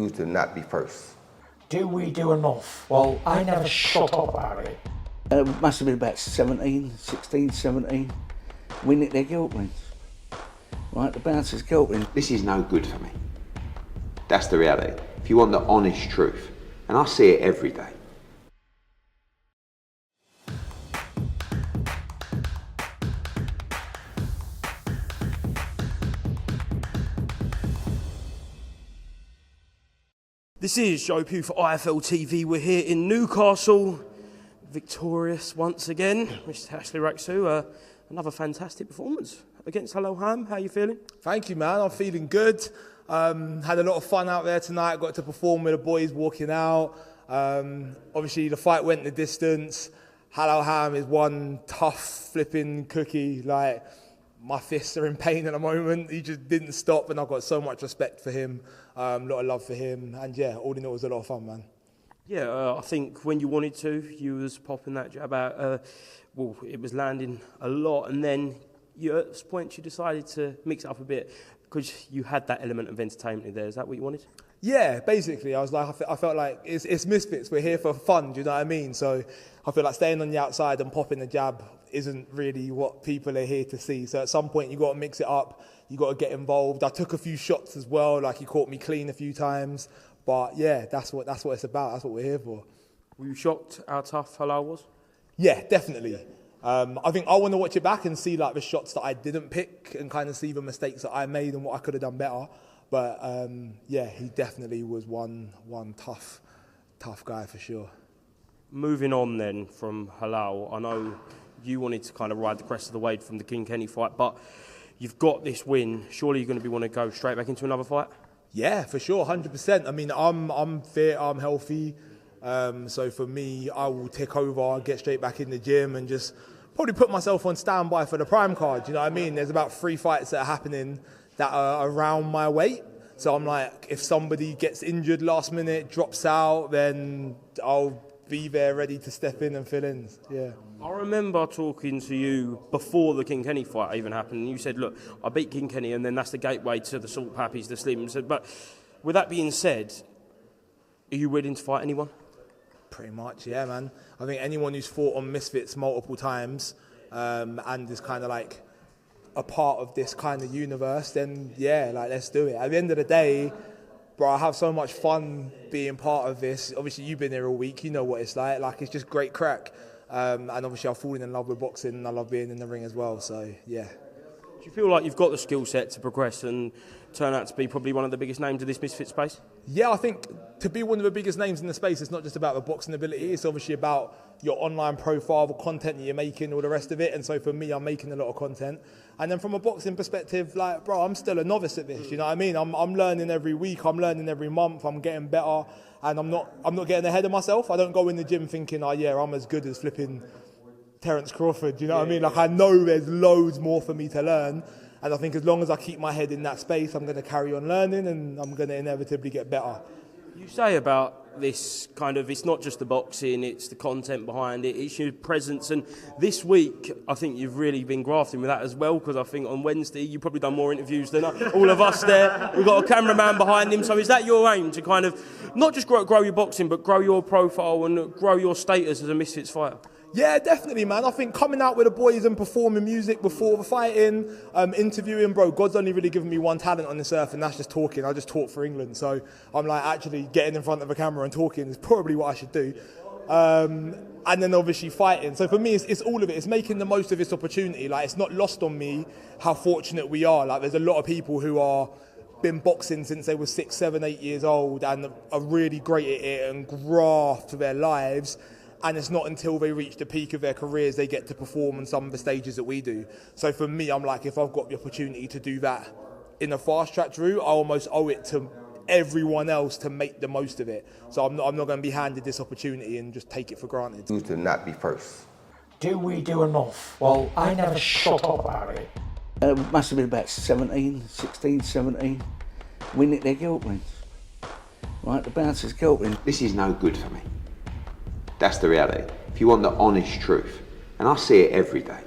To not be first. Do we do enough? Well, I never shut up about it. It must have been about 16, 17. We nicked their guilt rings. Right, the bouncer's guilt ring. This is no good for me. That's the reality. If you want the honest truth, and I see it every day. This is Joe Pugh for IFL TV. We're here in Newcastle, victorious once again. Mr. Ashley Rak-Su, another fantastic performance against Halal. How are you feeling? Thank you, man. I'm feeling good. Had a lot of fun out there tonight. Got to perform with the boys walking out. Obviously, the fight went the distance. Halal Ham is one tough flipping cookie. Like, my fists are in pain at the moment. He just didn't stop, and I've got so much respect for him. A lot of love for him. And yeah, all in all, it was a lot of fun, man. Yeah, I think when you wanted to, you was popping that jab out. Well, it was landing a lot, and then at this point you decided to mix it up a bit because you had that element of entertainment in there. Is that what you wanted? Yeah, basically, I was like, I felt like it's misfits. We're here for fun. Do you know what I mean? So I feel like staying on the outside and popping the jab isn't really what people are here to see. So at some point, you got to mix it up. You got to get involved. I took a few shots as well. Like, he caught me clean a few times. But yeah, that's what it's about. That's what we're here for. Were you shocked how tough Halal was? Yeah, definitely. I think I want to watch it back and see like the shots that I didn't pick and kind of see the mistakes that I made and what I could have done better. But yeah, he definitely was one tough guy for sure. Moving on then from Halal, I know you wanted to kind of ride the crest of the wave from the King Kenny fight, but you've got this win. Surely you're going to want to go straight back into another fight? Yeah, for sure, 100%. I mean, I'm fit, I'm healthy. So for me, I will take over, get straight back in the gym and just probably put myself on standby for the prime card. You know what I mean? There's about 3 fights that are happening that are around my weight. So I'm like, if somebody gets injured last minute, drops out, then I'll be there ready to step in and fill in. Yeah. I remember talking to you before the King Kenny fight even happened, and you said, look, I beat King Kenny, and then that's the gateway to the Salt Pappies, the Slims. But with that being said, are you willing to fight anyone? Pretty much, yeah, man. I think anyone who's fought on Misfits multiple times and is kind of like a part of this kind of universe, then yeah, like, let's do it. At the end of the day, bro, I have so much fun being part of this. Obviously, you've been here all week. You know what it's like. Like, it's just great crack. And obviously, I've fallen in love with boxing and I love being in the ring as well. So, yeah. Do you feel like you've got the skill set to progress and turn out to be probably one of the biggest names of this Misfit space? Yeah, I think to be one of the biggest names in the space, it's not just about the boxing ability. It's obviously about your online profile, the content that you're making, all the rest of it. And so for me, I'm making a lot of content. And then from a boxing perspective, like, bro, I'm still a novice at this. You know what I mean? I'm learning every week. I'm learning every month. I'm getting better. And I'm not getting ahead of myself. I don't go in the gym thinking, oh, yeah, I'm as good as flipping Terence Crawford. You know what I mean? Like, I know there's loads more for me to learn. And I think as long as I keep my head in that space, I'm going to carry on learning and I'm going to inevitably get better. You say about this kind of, it's not just the boxing, it's the content behind it, it's your presence. And this week, I think you've really been grafting with that as well, because I think on Wednesday, you've probably done more interviews than all of us there. We've got a cameraman behind him. So is that your aim, to kind of not just grow your boxing, but grow your profile and grow your status as a Misfits fighter? Yeah, definitely, man. I think coming out with the boys and performing music before the fighting, interviewing, bro, God's only really given me one talent on this earth, and that's just talking. I just talk for England. So I'm like, actually getting in front of a camera and talking is probably what I should do. And then obviously fighting. So for me, it's all of it. It's making the most of this opportunity. Like, it's not lost on me how fortunate we are. Like, there's a lot of people who are been boxing since they were 6, 7, 8 years old and are really great at it and graft their lives. And it's not until they reach the peak of their careers they get to perform on some of the stages that we do. So for me, I'm like, if I've got the opportunity to do that in a fast-track route, I almost owe it to everyone else to make the most of it. So I'm not going to be handed this opportunity and just take it for granted. To not be first. Do we do enough? Well, I never shut up about it. It must have been about 16, 17. We nicked their guilt rings. Right, the bouncer's guilt ring. This is no good for me. That's the reality. If you want the honest truth, and I see it every day.